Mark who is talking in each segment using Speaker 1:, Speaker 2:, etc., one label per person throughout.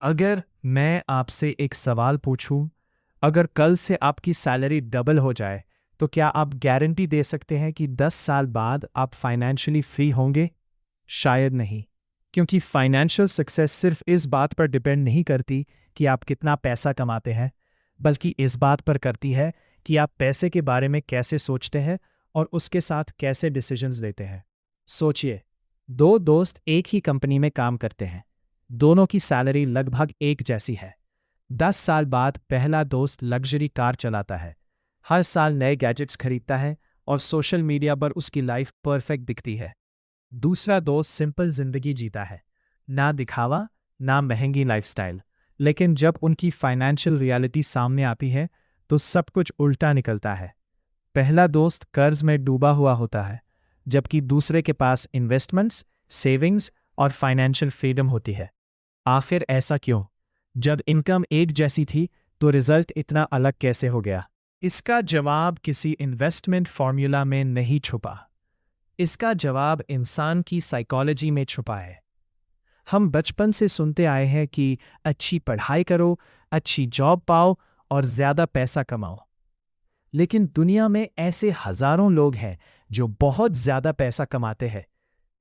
Speaker 1: अगर मैं आपसे एक सवाल पूछूं, अगर कल से आपकी सैलरी डबल हो जाए, तो क्या आप गारंटी दे सकते हैं कि 10 साल बाद आप फाइनेंशियली फ्री होंगे? शायद नहीं, क्योंकि फाइनेंशियल सक्सेस सिर्फ इस बात पर डिपेंड नहीं करती कि आप कितना पैसा कमाते हैं, बल्कि इस बात पर करती है कि आप पैसे के बारे में कैसे सोचते हैं और उसके साथ कैसे डिसीजंस लेते हैं। सोचिए, दो दोस्त एक ही कंपनी में काम करते हैं। दोनों की सैलरी लगभग एक जैसी है। 10 साल बाद पहला दोस्त लग्जरी कार चलाता है, हर साल नए गैजेट्स खरीदता है और सोशल मीडिया पर उसकी लाइफ परफेक्ट दिखती है। दूसरा दोस्त सिंपल जिंदगी जीता है, ना दिखावा, ना महंगी लाइफस्टाइल। लेकिन जब उनकी फाइनेंशियल रियलिटी सामने आती है, तो सब कुछ उल्टा निकलता है। पहला दोस्त कर्ज में डूबा हुआ होता है, जबकि दूसरे के पास इन्वेस्टमेंट्स, सेविंग्स और फाइनेंशियल फ्रीडम होती है। आखिर ऐसा क्यों? जब इनकम एक जैसी थी, तो रिजल्ट इतना अलग कैसे हो गया? इसका जवाब किसी इन्वेस्टमेंट फॉर्मूला में नहीं छुपा। इसका जवाब इंसान की साइकोलॉजी में छुपा है। हम बचपन से सुनते आए हैं कि अच्छी पढ़ाई करो, अच्छी जॉब पाओ और ज़्यादा पैसा कमाओ। लेकिन दुनिया में ऐसे हज़ारों लोग हैं जो बहुत ज़्यादा पैसा कमाते हैं,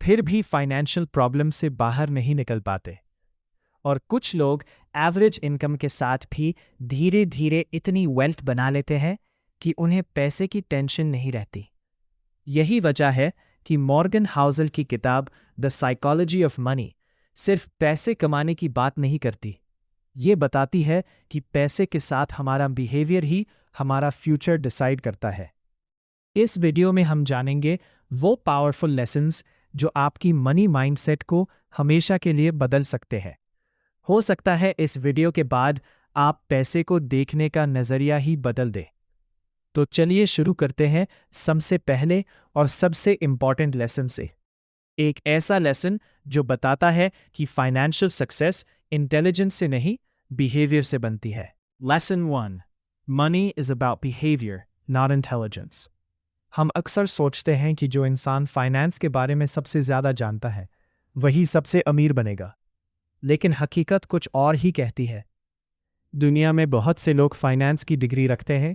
Speaker 1: फिर भी फाइनेंशियल प्रॉब्लम से बाहर नहीं निकल पाते। और कुछ लोग एवरेज इनकम के साथ भी धीरे धीरे इतनी वेल्थ बना लेते हैं कि उन्हें पैसे की टेंशन नहीं रहती। यही वजह है कि मॉर्गन हाउसल की किताब द साइकोलॉजी ऑफ मनी सिर्फ पैसे कमाने की बात नहीं करती। ये बताती है कि पैसे के साथ हमारा बिहेवियर ही हमारा फ्यूचर डिसाइड करता है। इस वीडियो में हम जानेंगे वो पावरफुल लेसन्स जो आपकी मनी माइंडसेट को हमेशा के लिए बदल सकते हैं। हो सकता है इस वीडियो के बाद आप पैसे को देखने का नज़रिया ही बदल दे। तो चलिए शुरू करते हैं सबसे पहले और सबसे इम्पॉर्टेंट लेसन से। एक ऐसा लेसन जो बताता है कि फाइनेंशियल सक्सेस इंटेलिजेंस से नहीं, बिहेवियर से बनती है। Lesson 1, money is about behaviour, not intelligence. हम अक्सर सोचते हैं कि जो इंसान फाइनेंस के बारे में सबसे ज़्यादा जानता है, वही सबसे अमीर बनेगा। लेकिन हकीकत कुछ और ही कहती है। दुनिया में बहुत से लोग फाइनेंस की डिग्री रखते हैं,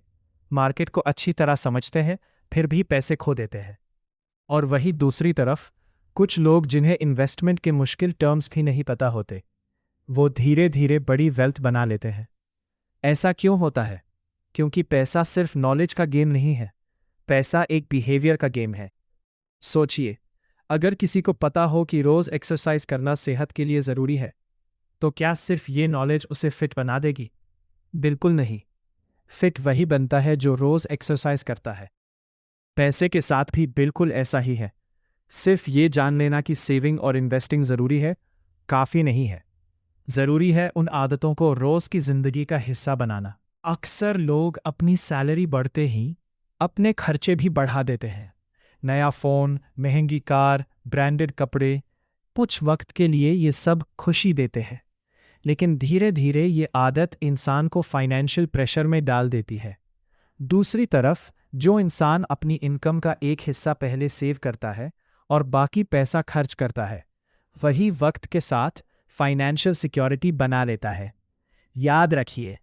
Speaker 1: मार्केट को अच्छी तरह समझते हैं, फिर भी पैसे खो देते हैं। और वही दूसरी तरफ कुछ लोग जिन्हें इन्वेस्टमेंट के मुश्किल टर्म्स भी नहीं पता होते, वो धीरे धीरे बड़ी वेल्थ बना लेते हैं। ऐसा क्यों होता है? क्योंकि पैसा सिर्फ नॉलेज का गेम नहीं है, पैसा एक बिहेवियर का गेम है। सोचिए, अगर किसी को पता हो कि रोज़ एक्सरसाइज करना सेहत के लिए ज़रूरी है, तो क्या सिर्फ ये नॉलेज उसे फिट बना देगी? बिल्कुल नहीं। फिट वही बनता है जो रोज़ एक्सरसाइज करता है। पैसे के साथ भी बिल्कुल ऐसा ही है। सिर्फ ये जान लेना कि सेविंग और इन्वेस्टिंग ज़रूरी है, काफ़ी नहीं है। ज़रूरी है उन आदतों को रोज़ की ज़िंदगी का हिस्सा बनाना। अक्सर लोग अपनी सैलरी बढ़ते ही अपने खर्चे भी बढ़ा देते हैं। नया फ़ोन, महंगी कार, ब्रांडेड कपड़े। कुछ वक्त के लिए ये सब खुशी देते हैं, लेकिन धीरे धीरे ये आदत इंसान को फाइनेंशियल प्रेशर में डाल देती है। दूसरी तरफ जो इंसान अपनी इनकम का एक हिस्सा पहले सेव करता है और बाकी पैसा खर्च करता है, वही वक्त के साथ फाइनेंशियल सिक्योरिटी बना लेता है। याद रखिए,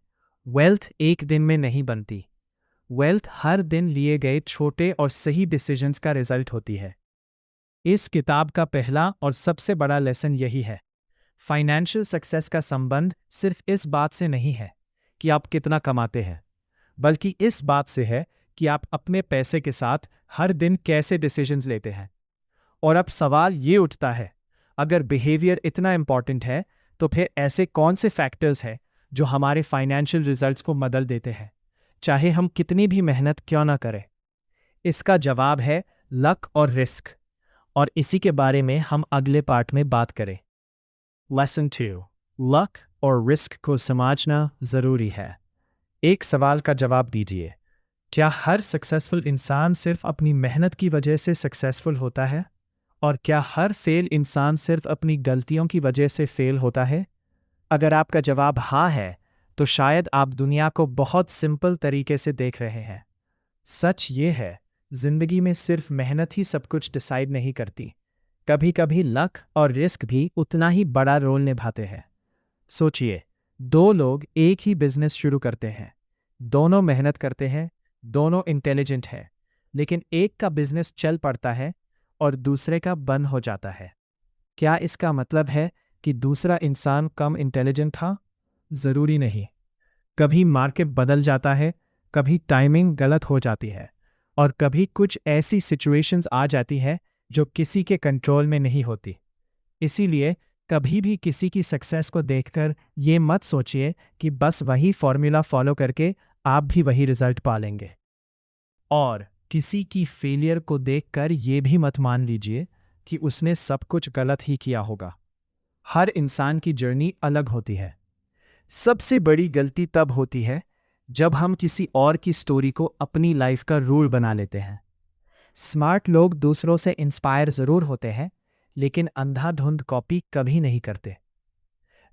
Speaker 1: वेल्थ एक दिन में नहीं बनती। वेल्थ हर दिन लिए गए छोटे और सही डिसीजंस का रिजल्ट होती है। इस किताब का पहला और सबसे बड़ा लेसन यही है। फाइनेंशियल सक्सेस का संबंध सिर्फ इस बात से नहीं है कि आप कितना कमाते हैं, बल्कि इस बात से है कि आप अपने पैसे के साथ हर दिन कैसे डिसीजंस लेते हैं। और अब सवाल ये उठता है, अगर बिहेवियर इतना इम्पॉर्टेंट है, तो फिर ऐसे कौन से फैक्टर्स हैं जो हमारे फाइनेंशियल रिजल्ट्स को बदल देते हैं, चाहे हम कितनी भी मेहनत क्यों ना करें? इसका जवाब है लक और रिस्क, और इसी के बारे में हम अगले पार्ट में बात करें। लेसन 2, लक और रिस्क को समझना ज़रूरी है। एक सवाल का जवाब दीजिए, क्या हर सक्सेसफुल इंसान सिर्फ अपनी मेहनत की वजह से सक्सेसफुल होता है? और क्या हर फेल इंसान सिर्फ अपनी गलतियों की वजह से फेल होता है? अगर आपका जवाब हाँ है, तो शायद आप दुनिया को बहुत सिंपल तरीके से देख रहे हैं। सच ये है, जिंदगी में सिर्फ मेहनत ही सब कुछ डिसाइड नहीं करती। कभी कभी लक और रिस्क भी उतना ही बड़ा रोल निभाते हैं। सोचिए, दो लोग एक ही बिजनेस शुरू करते हैं। दोनों मेहनत करते हैं, दोनों इंटेलिजेंट हैं, लेकिन एक का बिजनेस चल पड़ता है और दूसरे का बंद हो जाता है। क्या इसका मतलब है कि दूसरा इंसान कम इंटेलिजेंट था? ज़रूरी नहीं। कभी मार्केट बदल जाता है, कभी टाइमिंग गलत हो जाती है, और कभी कुछ ऐसी सिचुएशंस आ जाती है जो किसी के कंट्रोल में नहीं होती। इसीलिए कभी भी किसी की सक्सेस को देखकर ये मत सोचिए कि बस वही फॉर्मूला फॉलो करके आप भी वही रिजल्ट पा लेंगे। और किसी की फेलियर को देखकर ये भी मत मान लीजिए कि उसने सब कुछ गलत ही किया होगा। हर इंसान की जर्नी अलग होती है। सबसे बड़ी गलती तब होती है जब हम किसी और की स्टोरी को अपनी लाइफ का रूल बना लेते हैं। स्मार्ट लोग दूसरों से इंस्पायर जरूर होते हैं, लेकिन अंधाधुंध कॉपी कभी नहीं करते।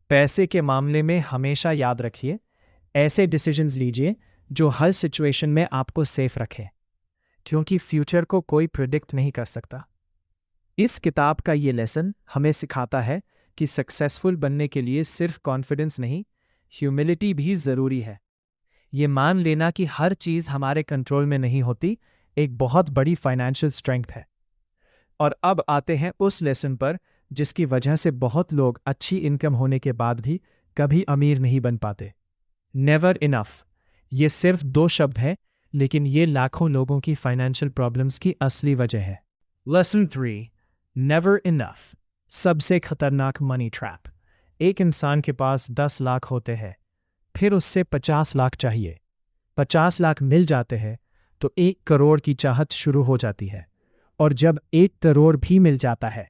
Speaker 1: पैसे के मामले में हमेशा याद रखिए, ऐसे डिसीजंस लीजिए जो हर सिचुएशन में आपको सेफ रखें, क्योंकि फ्यूचर को कोई प्रिडिक्ट नहीं कर सकता। इस किताब का ये लेसन हमें सिखाता है कि सक्सेसफुल बनने के लिए सिर्फ कॉन्फिडेंस नहीं, ह्यूमिलिटी भी ज़रूरी है। ये मान लेना कि हर चीज़ हमारे कंट्रोल में नहीं होती, एक बहुत बड़ी फाइनेंशियल स्ट्रेंथ है। और अब आते हैं उस लेसन पर जिसकी वजह से बहुत लोग अच्छी इनकम होने के बाद भी कभी अमीर नहीं बन पाते। Never enough. ये सिर्फ दो शब्द हैं, लेकिन ये लाखों लोगों की फाइनेंशियल प्रॉब्लम्स की असली वजह है। Lesson 3, never enough. सबसे खतरनाक मनी ट्रैप। एक इंसान के पास 10 लाख होते हैं, फिर उससे 50 लाख चाहिए। 50 लाख मिल जाते हैं तो 1 करोड़ की चाहत शुरू हो जाती है, और जब 1 करोड़ भी मिल जाता है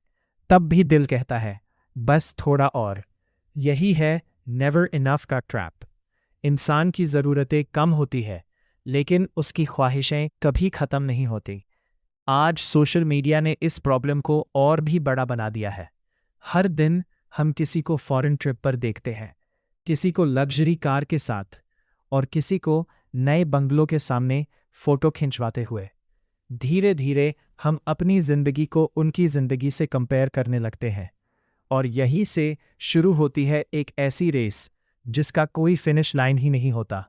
Speaker 1: तब भी दिल कहता है बस थोड़ा और। यही है नेवर इनफ का ट्रैप। इंसान की ज़रूरतें कम होती है, लेकिन उसकी ख्वाहिशें कभी ख़त्म नहीं होती। आज सोशल मीडिया ने इस प्रॉब्लम को और भी बड़ा बना दिया है। हर दिन हम किसी को फॉरेन ट्रिप पर देखते हैं, किसी को लग्जरी कार के साथ, और किसी को नए बंगलों के सामने फ़ोटो खिंचवाते हुए। धीरे धीरे हम अपनी ज़िंदगी को उनकी ज़िंदगी से कंपेयर करने लगते हैं, और यहीं से शुरू होती है एक ऐसी रेस जिसका कोई फिनिश लाइन ही नहीं होता।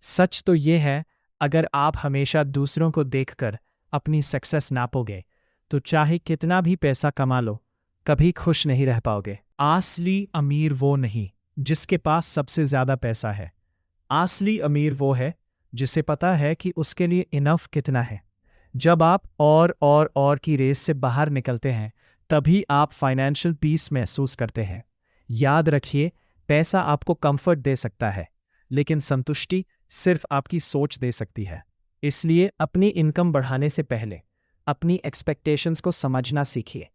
Speaker 1: सच तो ये है, अगर आप हमेशा दूसरों को देखकर अपनी सक्सेस नापोगे तो चाहे कितना भी पैसा कमा लो, कभी खुश नहीं रह पाओगे। असली अमीर वो नहीं जिसके पास सबसे ज़्यादा पैसा है। असली अमीर वो है जिसे पता है कि उसके लिए इनफ कितना है। जब आप और की रेस से बाहर निकलते हैं, तभी आप फाइनेंशियल पीस महसूस करते हैं। याद रखिए, पैसा आपको कंफर्ट दे सकता है, लेकिन संतुष्टि सिर्फ आपकी सोच दे सकती है। इसलिए अपनी इनकम बढ़ाने से पहले अपनी एक्सपेक्टेशंस को समझना सीखिए,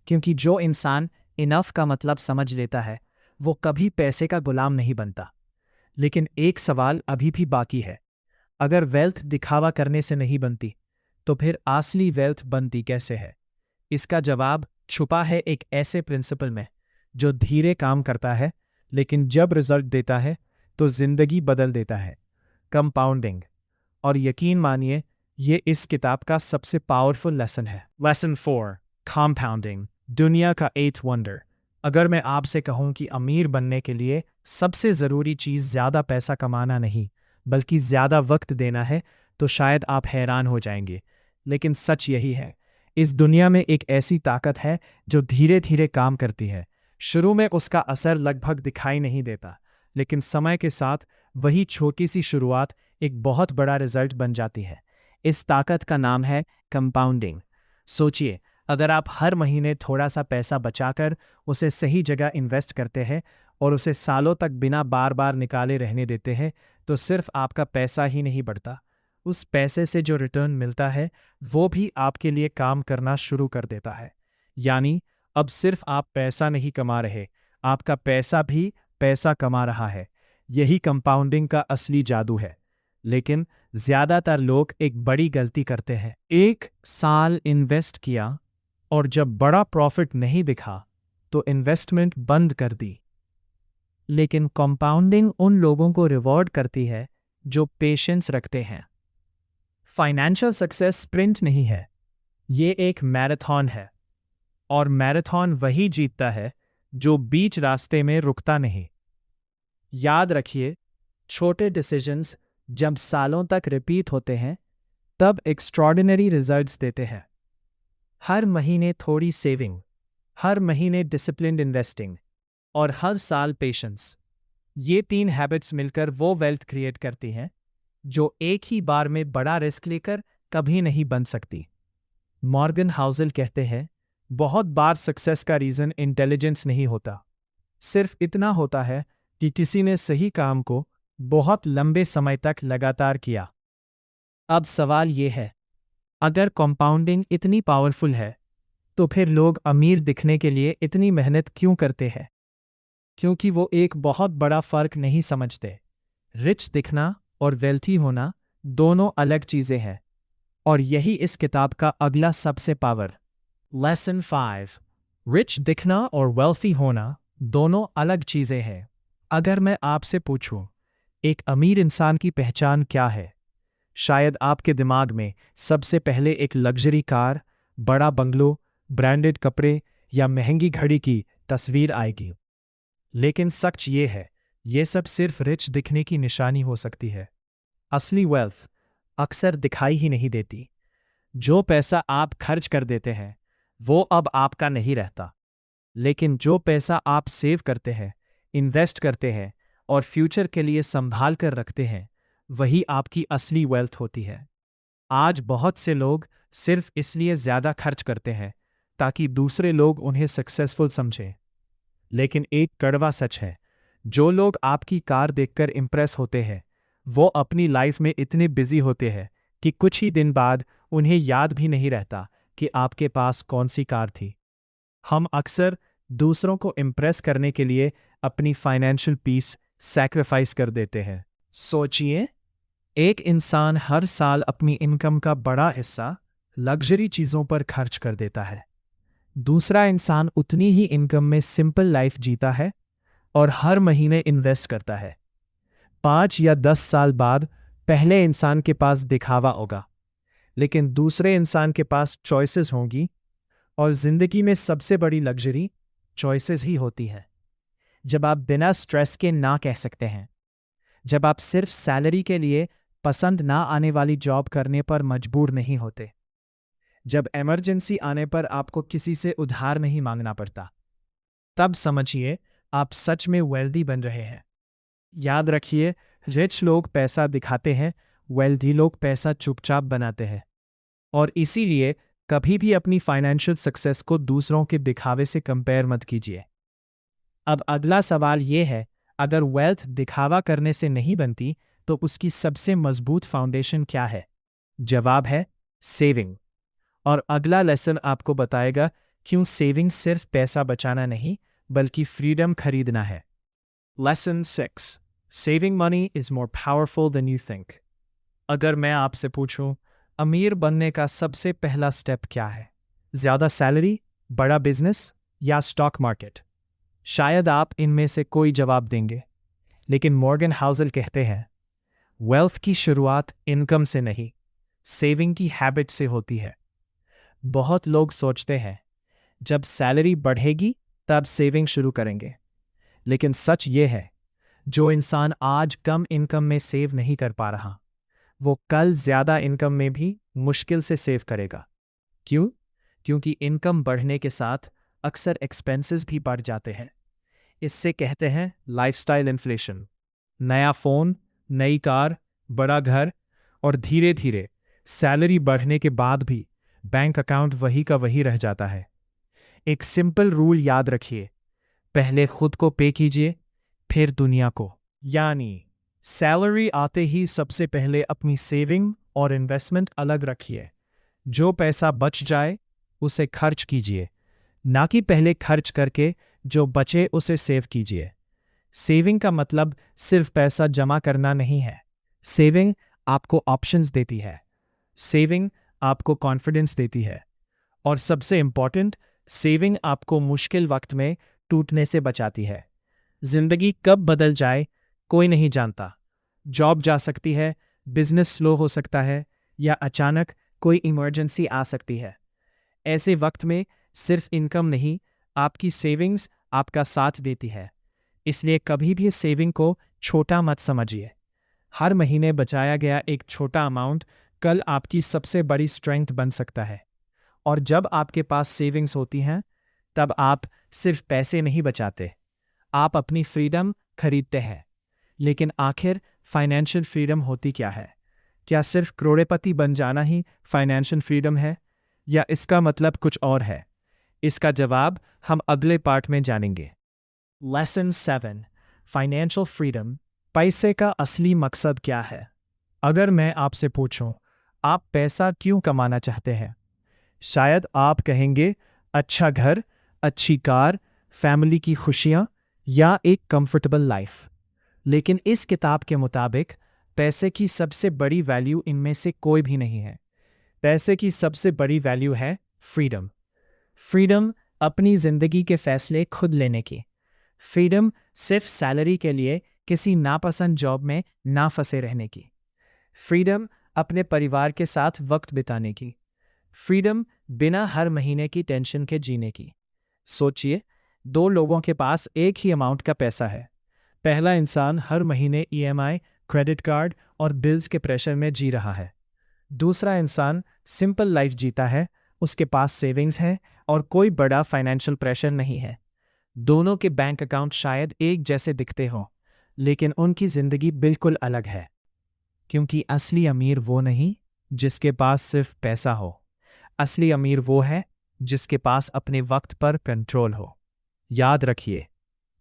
Speaker 1: क्योंकि जो इंसान इनफ का मतलब समझ लेता है वो कभी पैसे का गुलाम नहीं बनता। लेकिन एक सवाल अभी भी बाकी है, अगर वेल्थ दिखावा करने से नहीं बनती तो फिर असली वेल्थ बनती कैसे है? इसका जवाब छुपा है एक ऐसे प्रिंसिपल में जो धीरे काम करता है, लेकिन जब रिजल्ट देता है तो जिंदगी बदल देता है। कंपाउंडिंग। और यकीन मानिए, ये इस किताब का सबसे पावरफुल लेसन है। लेसन 4, कंपाउंडिंग, दुनिया का 8th वंडर। अगर मैं आपसे कहूं कि अमीर बनने के लिए सबसे ज़रूरी चीज़ ज़्यादा पैसा कमाना नहीं बल्कि ज़्यादा वक्त देना है, तो शायद आप हैरान हो जाएंगे। लेकिन सच यही है, इस दुनिया में एक ऐसी ताकत है जो धीरे धीरे काम करती है। शुरू में उसका असर लगभग दिखाई नहीं देता, लेकिन समय के साथ वही छोटी सी शुरुआत एक बहुत बड़ा रिजल्ट बन जाती है। इस ताकत का नाम है कंपाउंडिंग। सोचिए, अगर आप हर महीने थोड़ा सा पैसा बचाकर उसे सही जगह इन्वेस्ट करते हैं और उसे सालों तक बिना बार बार निकाले रहने देते हैं, तो सिर्फ आपका पैसा ही नहीं बढ़ता, उस पैसे से जो रिटर्न मिलता है वो भी आपके लिए काम करना शुरू कर देता है। यानी अब सिर्फ आप पैसा नहीं कमा रहे, आपका पैसा भी पैसा कमा रहा है। यही कंपाउंडिंग का असली जादू है। लेकिन ज़्यादातर लोग एक बड़ी गलती करते हैं। 1 साल इन्वेस्ट किया और जब बड़ा प्रॉफिट नहीं दिखा तो इन्वेस्टमेंट बंद कर दी। लेकिन कंपाउंडिंग उन लोगों को रिवॉर्ड करती है जो पेशेंस रखते हैं। फाइनेंशियल सक्सेस स्प्रिंट नहीं है, ये एक मैराथन है, और मैराथन वही जीतता है जो बीच रास्ते में रुकता नहीं। याद रखिए, छोटे डिसीजंस जब सालों तक रिपीट होते हैं तब एक्स्ट्रॉर्डिनरी रिजल्ट्स देते हैं। हर महीने थोड़ी सेविंग, हर महीने डिसिप्लिन्ड इन्वेस्टिंग और हर साल पेशेंस, ये 3 हैबिट्स मिलकर वो वेल्थ क्रिएट करती हैं जो एक ही बार में बड़ा रिस्क लेकर कभी नहीं बन सकती। मॉर्गन हाउसल कहते हैं, बहुत बार सक्सेस का रीज़न इंटेलिजेंस नहीं होता, सिर्फ इतना होता है कि किसी ने सही काम को बहुत लंबे समय तक लगातार किया। अब सवाल ये है, अगर कंपाउंडिंग इतनी पावरफुल है तो फिर लोग अमीर दिखने के लिए इतनी मेहनत क्यों करते हैं? क्योंकि वो एक बहुत बड़ा फर्क नहीं समझते। रिच दिखना और वेल्थी होना दोनों अलग चीजें हैं, और यही इस किताब का अगला सबसे पावर। लेसन 5, रिच दिखना और वेल्थी होना दोनों अलग चीजें हैं। अगर मैं आपसे पूछूं, एक अमीर इंसान की पहचान क्या है? शायद आपके दिमाग में सबसे पहले एक लग्जरी कार, बड़ा बंगलो, ब्रांडेड कपड़े या महंगी घड़ी की तस्वीर आएगी। लेकिन सच ये है, ये सब सिर्फ रिच दिखने की निशानी हो सकती है। असली वेल्थ अक्सर दिखाई ही नहीं देती। जो पैसा आप खर्च कर देते हैं वो अब आपका नहीं रहता, लेकिन जो पैसा आप सेव करते हैं, इन्वेस्ट करते हैं और फ्यूचर के लिए संभाल कर रखते हैं, वही आपकी असली वेल्थ होती है। आज बहुत से लोग सिर्फ इसलिए ज़्यादा खर्च करते हैं ताकि दूसरे लोग उन्हें सक्सेसफुल समझें। लेकिन एक कड़वा सच है, जो लोग आपकी कार देखकर इम्प्रेस होते हैं वो अपनी लाइफ में इतने बिजी होते हैं कि कुछ ही दिन बाद उन्हें याद भी नहीं रहता कि आपके पास कौन सी कार थी। हम अक्सर दूसरों को इम्प्रेस करने के लिए अपनी फाइनेंशियल पीस सैक्रिफाइस कर देते हैं। सोचिए, एक इंसान हर साल अपनी इनकम का बड़ा हिस्सा लग्जरी चीज़ों पर खर्च कर देता है। दूसरा इंसान उतनी ही इनकम में सिंपल लाइफ जीता है और हर महीने इन्वेस्ट करता है। 5 या 10 साल बाद पहले इंसान के पास दिखावा होगा, लेकिन दूसरे इंसान के पास चॉइसेस होंगी, और जिंदगी में सबसे बड़ी लग्जरी चॉइसेस ही होती है। जब आप बिना स्ट्रेस के ना कह सकते हैं, जब आप सिर्फ सैलरी के लिए पसंद ना आने वाली जॉब करने पर मजबूर नहीं होते, जब इमरजेंसी आने पर आपको किसी से उधार नहीं मांगना पड़ता, तब समझिए आप सच में वेल्दी बन रहे हैं। याद रखिए, रिच लोग पैसा दिखाते हैं, वेल्दी लोग पैसा चुपचाप बनाते हैं। और इसीलिए कभी भी अपनी फाइनेंशियल सक्सेस को दूसरों के दिखावे से कंपेयर मत कीजिए। अब अगला सवाल ये है, अगर वेल्थ दिखावा करने से नहीं बनती तो उसकी सबसे मजबूत फाउंडेशन क्या है? जवाब है सेविंग। और अगला लेसन आपको बताएगा क्यों सेविंग सिर्फ पैसा बचाना नहीं बल्कि फ्रीडम खरीदना है। Lesson 6, saving money is more powerful than you think. अगर मैं आपसे पूछूं, अमीर बनने का सबसे पहला स्टेप क्या है? ज़्यादा सैलरी, बड़ा बिजनेस या स्टॉक मार्केट? शायद आप इनमें से कोई जवाब देंगे, लेकिन मॉर्गन हाउसल कहते हैं, वेल्थ की शुरुआत इनकम से नहीं, सेविंग की हैबिट से होती है। बहुत लोग सोचते हैं जब सैलरी बढ़ेगी तब सेविंग शुरू करेंगे, लेकिन सच ये है, जो इंसान आज कम इनकम में सेव नहीं कर पा रहा, वो कल ज़्यादा इनकम में भी मुश्किल से सेव करेगा। क्यों? क्योंकि इनकम बढ़ने के साथ अक्सर एक्सपेंसेस भी बढ़ जाते हैं। इससे कहते हैं लाइफस्टाइल इन्फ्लेशन। नया फ़ोन, नई कार, बड़ा घर, और धीरे धीरे सैलरी बढ़ने के बाद भी बैंक अकाउंट वही का वही रह जाता है। एक सिंपल रूल याद रखिए, पहले खुद को पे कीजिए, फिर दुनिया को। यानी सैलरी आते ही सबसे पहले अपनी सेविंग और इन्वेस्टमेंट अलग रखिए। जो पैसा बच जाए उसे खर्च कीजिए, ना कि पहले खर्च करके जो बचे उसे सेव कीजिए। सेविंग का मतलब सिर्फ पैसा जमा करना नहीं है। सेविंग आपको ऑप्शंस देती है, सेविंग आपको कॉन्फिडेंस देती है, और सबसे इम्पॉर्टेंट, सेविंग आपको मुश्किल वक्त में टूटने से बचाती है। जिंदगी कब बदल जाए कोई नहीं जानता। जॉब जा सकती है, बिजनेस स्लो हो सकता है, या अचानक कोई इमरजेंसी आ सकती है। ऐसे वक्त में सिर्फ इनकम नहीं, आपकी सेविंग्स आपका साथ देती है। इसलिए कभी भी सेविंग को छोटा मत समझिए। हर महीने बचाया गया एक छोटा अमाउंट कल आपकी सबसे बड़ी स्ट्रेंथ बन सकता है। और जब आपके पास सेविंग्स होती हैं, तब आप सिर्फ पैसे नहीं बचाते, आप अपनी फ्रीडम खरीदते हैं। लेकिन आखिर फाइनेंशियल फ्रीडम होती क्या है? क्या सिर्फ करोड़पति बन जाना ही फाइनेंशियल फ्रीडम है, या इसका मतलब कुछ और है? इसका जवाब हम अगले पार्ट में जानेंगे। Lesson 7, financial freedom. पैसे का असली मकसद क्या है? अगर मैं आपसे पूछूं, आप पैसा क्यों कमाना चाहते हैं? शायद आप कहेंगे, अच्छा घर, अच्छी कार, फैमिली की खुशियां, या एक कंफर्टेबल लाइफ। लेकिन इस किताब के मुताबिक पैसे की सबसे बड़ी वैल्यू इनमें से कोई भी नहीं है। पैसे की सबसे बड़ी वैल्यू है फ्रीडम। फ्रीडम अपनी जिंदगी के फैसले खुद लेने की। फ्रीडम सिर्फ सैलरी के लिए किसी नापसंद जॉब में ना फंसे रहने की। फ्रीडम अपने परिवार के साथ वक्त बिताने की। फ्रीडम बिना हर महीने की टेंशन के जीने की। सोचिए, दो लोगों के पास एक ही अमाउंट का पैसा है। पहला इंसान हर महीने ईएमआई, क्रेडिट कार्ड और बिल्स के प्रेशर में जी रहा है। दूसरा इंसान सिंपल लाइफ जीता है, उसके पास सेविंग्स है और कोई बड़ा फाइनेंशियल प्रेशर नहीं है। दोनों के बैंक अकाउंट शायद एक जैसे दिखते हों, लेकिन उनकी जिंदगी बिल्कुल अलग है। क्योंकि असली अमीर वो नहीं जिसके पास सिर्फ पैसा हो। असली अमीर वो है जिसके पास अपने वक्त पर कंट्रोल हो। याद रखिए,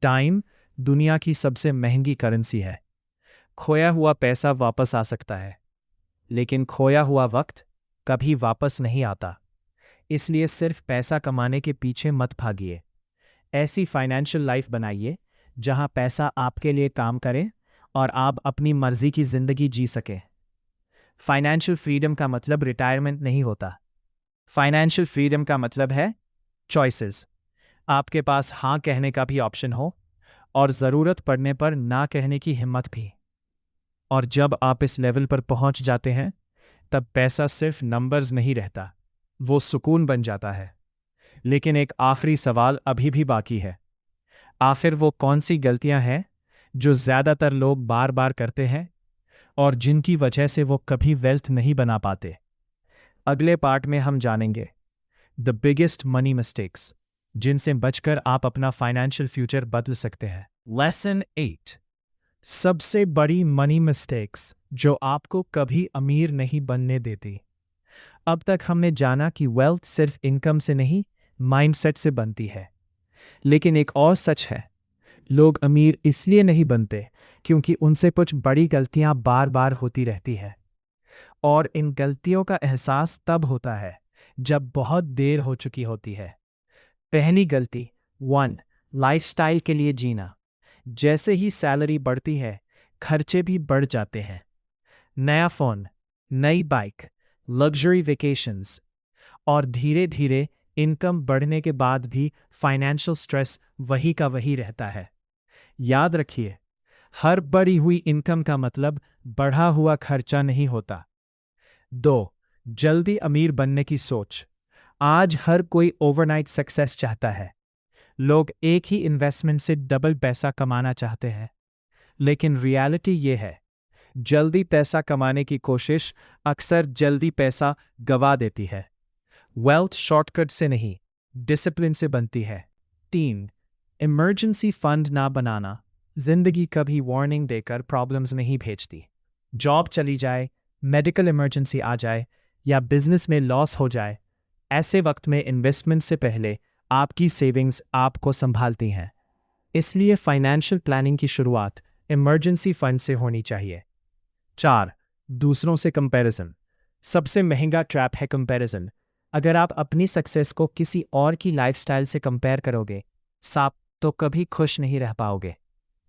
Speaker 1: टाइम दुनिया की सबसे महंगी करेंसी है। खोया हुआ पैसा वापस आ सकता है, लेकिन खोया हुआ वक्त कभी वापस नहीं आता। इसलिए सिर्फ पैसा कमाने के पीछे मत भागिए। ऐसी फाइनेंशियल लाइफ बनाइए जहां पैसा आपके लिए काम करे और आप अपनी मर्जी की जिंदगी जी सके। फाइनेंशियल फ्रीडम का मतलब रिटायरमेंट नहीं होता। फाइनेंशियल फ्रीडम का मतलब है चॉइसेस। आपके पास हाँ कहने का भी ऑप्शन हो और ज़रूरत पड़ने पर ना कहने की हिम्मत भी। और जब आप इस लेवल पर पहुंच जाते हैं, तब पैसा सिर्फ नंबर्स नहीं रहता, वो सुकून बन जाता है। लेकिन एक आखिरी सवाल अभी भी बाकी है। आखिर वो कौन सी गलतियां हैं जो ज़्यादातर लोग बार बार करते हैं और जिनकी वजह से वो कभी वेल्थ नहीं बना पाते? अगले पार्ट में हम जानेंगे द बिगेस्ट मनी मिस्टेक्स, जिनसे बचकर आप अपना फाइनेंशियल फ्यूचर बदल सकते हैं। लेसन 8, सबसे बड़ी मनी मिस्टेक्स जो आपको कभी अमीर नहीं बनने देती। अब तक हमने जाना कि वेल्थ सिर्फ इनकम से नहीं, माइंडसेट से बनती है। लेकिन एक और सच है, लोग अमीर इसलिए नहीं बनते क्योंकि उनसे कुछ बड़ी गलतियां बार बार होती रहती है। और इन गलतियों का एहसास तब होता है जब बहुत देर हो चुकी होती है। पहली गलती 1, लाइफस्टाइल के लिए जीना। जैसे ही सैलरी बढ़ती है, खर्चे भी बढ़ जाते हैं। नया फ़ोन, नई बाइक, लग्जरी वेकेशंस, और धीरे धीरे इनकम बढ़ने के बाद भी फाइनेंशियल स्ट्रेस वही का वही रहता है। याद रखिए, हर बढ़ी हुई इनकम का मतलब बढ़ा हुआ खर्चा नहीं होता। 2, जल्दी अमीर बनने की सोच। आज हर कोई ओवरनाइट सक्सेस चाहता है। लोग एक ही इन्वेस्टमेंट से डबल पैसा कमाना चाहते हैं। लेकिन रियलिटी ये है, जल्दी पैसा कमाने की कोशिश अक्सर जल्दी पैसा गवा देती है। वेल्थ शॉर्टकट से नहीं, डिसिप्लिन से बनती है। 3, इमरजेंसी फंड ना बनाना। जिंदगी कभी वार्निंग देकर प्रॉब्लम्स नहीं भेजती। जॉब चली जाए, मेडिकल इमरजेंसी आ जाए या बिजनेस में लॉस हो जाए, ऐसे वक्त में इन्वेस्टमेंट से पहले आपकी सेविंग्स आपको संभालती हैं। इसलिए फाइनेंशियल प्लानिंग की शुरुआत इमरजेंसी फंड से होनी चाहिए। 4, दूसरों से कंपैरिजन। सबसे महंगा ट्रैप है कंपैरिजन। अगर आप अपनी सक्सेस को किसी और की लाइफस्टाइल से कंपेयर करोगे, साफ तो कभी खुश नहीं रह पाओगे।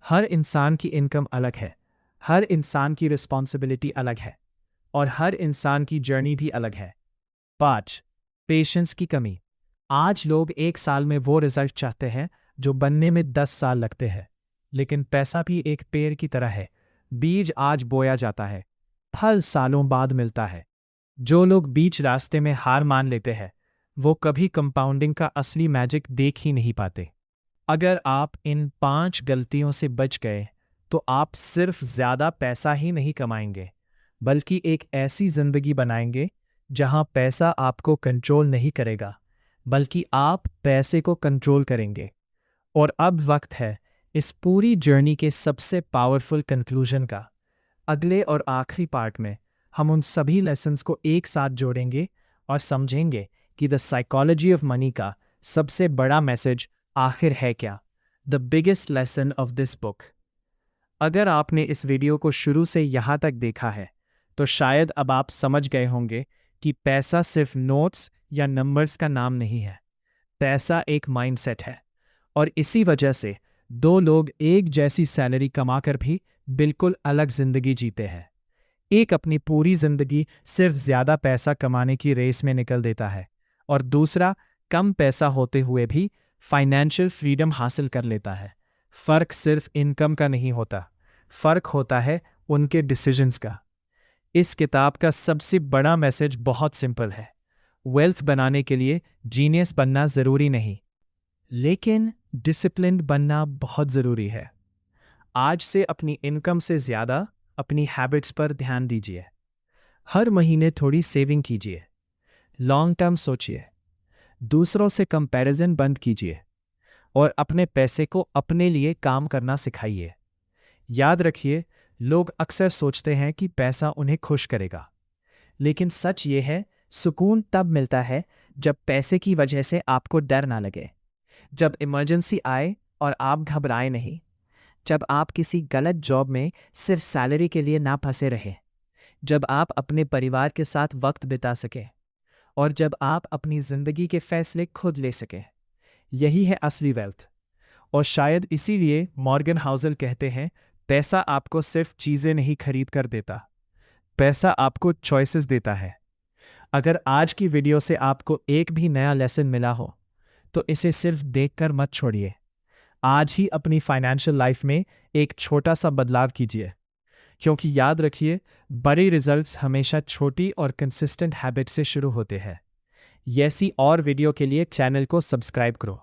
Speaker 1: हर इंसान की इनकम अलग है, हर इंसान की रिस्पॉन्सिबिलिटी अलग है, और हर इंसान की जर्नी भी अलग है। 5, पेशेंस की कमी। आज लोग एक साल में वो रिजल्ट चाहते हैं जो बनने में 10 साल लगते हैं। लेकिन पैसा भी एक पेड़ की तरह है, बीज आज बोया जाता है, फल सालों बाद मिलता है। जो लोग बीच रास्ते में हार मान लेते हैं, वो कभी कंपाउंडिंग का असली मैजिक देख ही नहीं पाते। अगर आप इन 5 गलतियों से बच गए तो आप सिर्फ ज़्यादा पैसा ही नहीं कमाएंगे, बल्कि एक ऐसी ज़िंदगी बनाएंगे जहां पैसा आपको कंट्रोल नहीं करेगा, बल्कि आप पैसे को कंट्रोल करेंगे। और अब वक्त है इस पूरी जर्नी के सबसे पावरफुल कंक्लूजन का। अगले और आखिरी पार्ट में हम उन सभी लेसन्स को एक साथ जोड़ेंगे और समझेंगे कि द साइकोलॉजी ऑफ मनी का सबसे बड़ा मैसेज आखिर है क्या, the biggest lesson of this book. अगर आपने इस वीडियो को शुरू से यहाँ तक देखा है तो शायद अब आप समझ गए होंगे कि पैसा सिर्फ नोट्स या नंबर्स का नाम नहीं है। पैसा एक माइंडसेट है, और इसी वजह से दो लोग एक जैसी सैलरी कमाकर भी बिल्कुल अलग जिंदगी जीते हैं। एक अपनी पूरी जिंदगी सिर्फ ज्यादा पैसा कमाने की रेस में निकल देता है, और दूसरा कम पैसा होते हुए भी फाइनेंशियल फ्रीडम हासिल कर लेता है। फर्क सिर्फ इनकम का नहीं होता, फर्क होता है उनके डिसीजंस का। इस किताब का सबसे बड़ा मैसेज बहुत सिंपल है। वेल्थ बनाने के लिए जीनियस बनना जरूरी नहीं, लेकिन डिसिप्लिन्ड बनना बहुत ज़रूरी है। आज से अपनी इनकम से ज़्यादा अपनी हैबिट्स पर ध्यान दीजिए। हर महीने थोड़ी सेविंग कीजिए, लॉन्ग टर्म सोचिए, दूसरों से कंपैरिजन बंद कीजिए, और अपने पैसे को अपने लिए काम करना सिखाइए। याद रखिए, लोग अक्सर सोचते हैं कि पैसा उन्हें खुश करेगा, लेकिन सच ये है, सुकून तब मिलता है जब पैसे की वजह से आपको डर ना लगे, जब इमरजेंसी आए और आप घबराए नहीं, जब आप किसी गलत जॉब में सिर्फ सैलरी के लिए ना फंसे रहे, जब आप अपने परिवार के साथ वक्त बिता सकें, और जब आप अपनी ज़िंदगी के फैसले खुद ले सकें। यही है असली वेल्थ। और शायद इसीलिए मॉर्गन हाउसल कहते हैं, पैसा आपको सिर्फ चीज़ें नहीं खरीद कर देता, पैसा आपको चॉइसेस देता है। अगर आज की वीडियो से आपको एक भी नया लेसन मिला हो तो इसे सिर्फ देखकर मत छोड़िए। आज ही अपनी फाइनेंशियल लाइफ में एक छोटा सा बदलाव कीजिए, क्योंकि याद रखिए, बड़े रिजल्ट्स हमेशा छोटी और कंसिस्टेंट हैबिट से शुरू होते हैं। ऐसी और वीडियो के लिए चैनल को सब्सक्राइब करो।